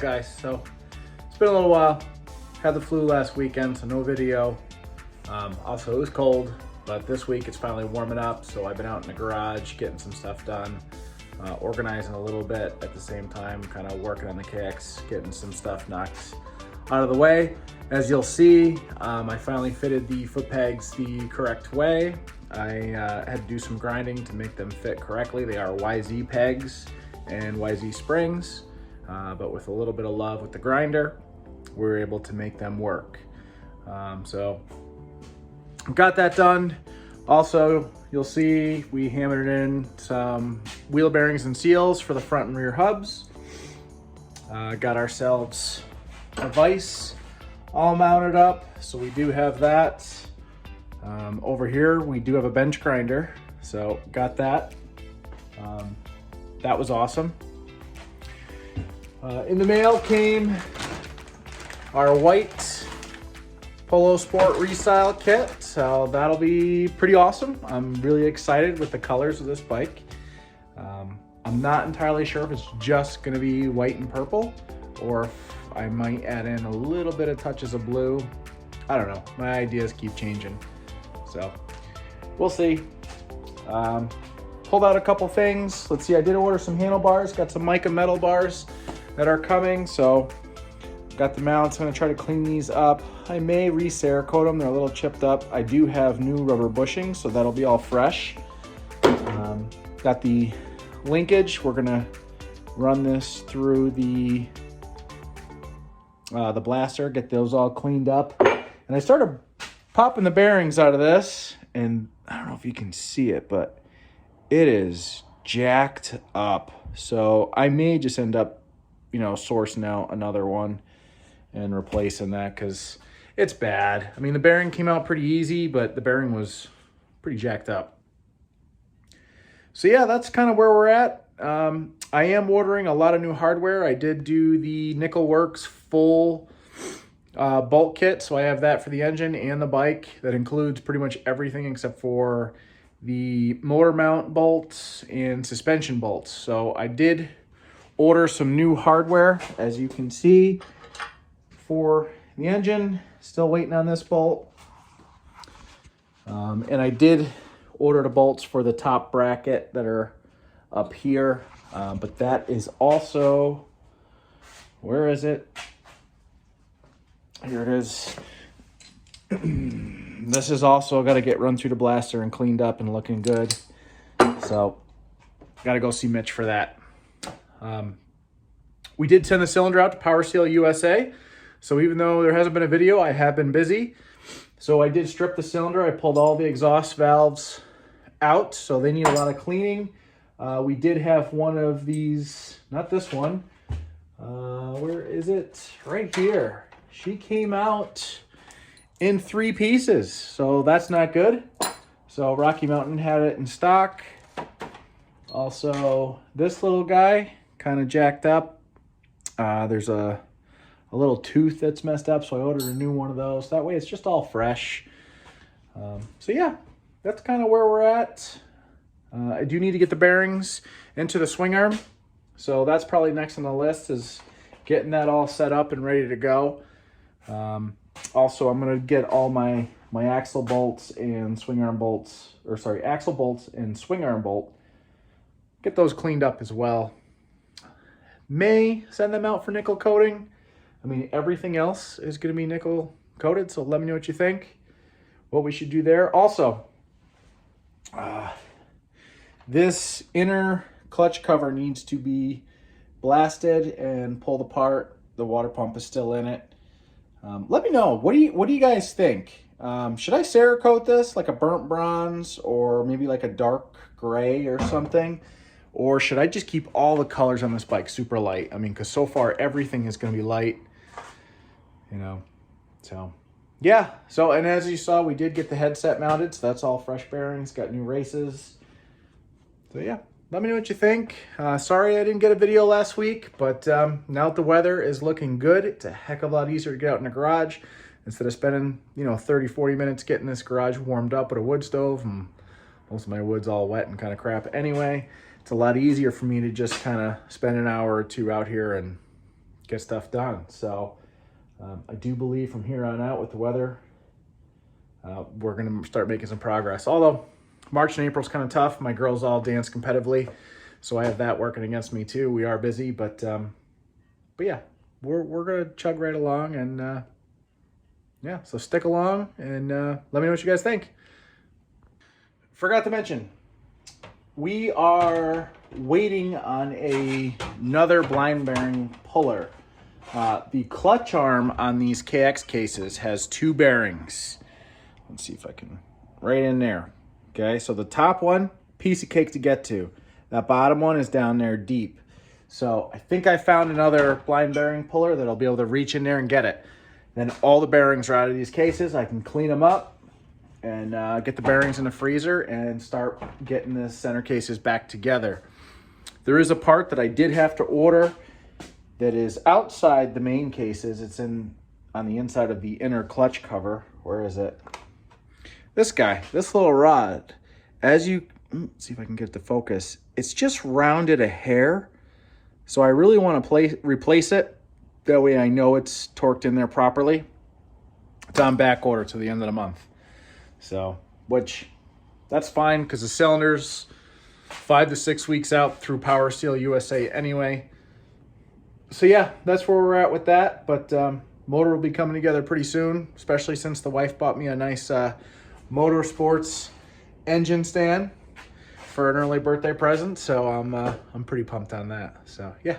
guys? So it's been a little while. Had the flu last weekend, so no video. Also, it was cold, but this week it's finally warming up, so I've been out in the garage getting some stuff done, organizing a little bit at the same time, kind of working on the KX, getting some stuff knocked out of the way. As you'll see, I finally fitted the foot pegs the correct way. I had to do some grinding to make them fit correctly. They are YZ pegs and YZ springs, but with a little bit of love with the grinder, we were able to make them work. So got that done. Also, you'll see we hammered in some wheel bearings and seals for the front and rear hubs. Got ourselves a vise all mounted up, so we do have that. Over here we do have a bench grinder, so got that. That was awesome. In the mail came our white Polo Sport Restyle kit, so that'll be pretty awesome. I'm really excited with the colors of this bike. I'm not entirely sure if it's just gonna be white and purple, or if I might add in a little bit of touches of blue. I don't know, my ideas keep changing, so we'll see. Pulled out a couple things. Let's see, I did order some handlebars, got some mica metal bars that are coming, so got the mounts. I'm gonna try to clean these up. I may re-Cerakote them, they're a little chipped up. I do have new rubber bushing, so that'll be all fresh. Got the linkage. We're gonna run this through the blaster, get those all cleaned up. And I started popping the bearings out of this, and I don't know if you can see it, but it is jacked up. So I may just end up, sourcing out another one and replacing that, because it's bad. I mean, the bearing came out pretty easy, but the bearing was pretty jacked up. So yeah, that's kind of where we're at. I am ordering a lot of new hardware. I did do the Nickel Works full bolt kit, so I have that for the engine and the bike. That includes pretty much everything except for the motor mount bolts and suspension bolts. So I did order some new hardware, as you can see, for the engine. Still waiting on this bolt. And I did order the bolts for the top bracket that are up here, but that is also, where is it? Here it is. This is also got to get run through the blaster and cleaned up and looking good. So got to go see Mitch for that. We did send the cylinder out to Power Seal USA. So even though there hasn't been a video, I have been busy. So I did strip the cylinder. I pulled all the exhaust valves out, so they need a lot of cleaning. We did have one of these, not this one. Where is it? Right here. She came out in 3 pieces, so that's not good. So Rocky Mountain had it in stock. Also, this little guy, kind of jacked up. There's a little tooth that's messed up, so I ordered a new one of those. That way it's just all fresh. So yeah, that's kind of where we're at. I do need to get the bearings into the swing arm, so that's probably next on the list, is getting that all set up and ready to go. Also, I'm going to get all my axle bolts and swing arm bolts, or sorry, axle bolts and swing arm bolt, get those cleaned up as well. May send them out for nickel coating. I mean, everything else is going to be nickel coated, so let me know what you think, what we should do there. Also, this inner clutch cover needs to be blasted and pulled apart. The water pump is still in it. Let me know, what do you guys think? Should I Cerakote this like a burnt bronze, or maybe like a dark gray or something? Or should I just keep all the colors on this bike super light? I mean, because so far everything is going to be light, so yeah. So, and as you saw, we did get the headset mounted, so that's all fresh bearings, got new races. So yeah, let me know what you think. Sorry I didn't get a video last week, but now that the weather is looking good, it's a heck of a lot easier to get out in the garage instead of spending 30-40 minutes getting this garage warmed up with a wood stove, and most of my wood's all wet and kind of crap anyway. It's a lot easier for me to just kind of spend an hour or two out here and get stuff done. So I do believe from here on out with the weather, we're going to start making some progress. Although March and April is kind of tough. My girls all dance competitively, so I have that working against me too. We are busy, but yeah, we're going to chug right along, and yeah, so stick along and let me know what you guys think. Forgot to mention, we are waiting on another blind bearing puller. The clutch arm on these KX cases has 2 bearings. Let's see if I can, right in there. Okay, so the top one, piece of cake to get to. That bottom one is down there deep. So I think I found another blind bearing puller that'll be able to reach in there and get it. Then all the bearings are out of these cases. I can clean them up and get the bearings in the freezer and start getting the center cases back together. There is a part that I did have to order that is outside the main cases. It's on the inside of the inner clutch cover. Where is it? This guy, this little rod. As you, let's see if I can get it to focus. It's just rounded a hair. So I really want to replace it. That way I know it's torqued in there properly. It's on back order to the end of the month. So, which, that's fine because the cylinder's 5 to 6 weeks out through Power Steel USA anyway. So yeah, that's where we're at with that. But motor will be coming together pretty soon, especially since the wife bought me a nice motorsports engine stand for an early birthday present. So I'm pretty pumped on that. So yeah.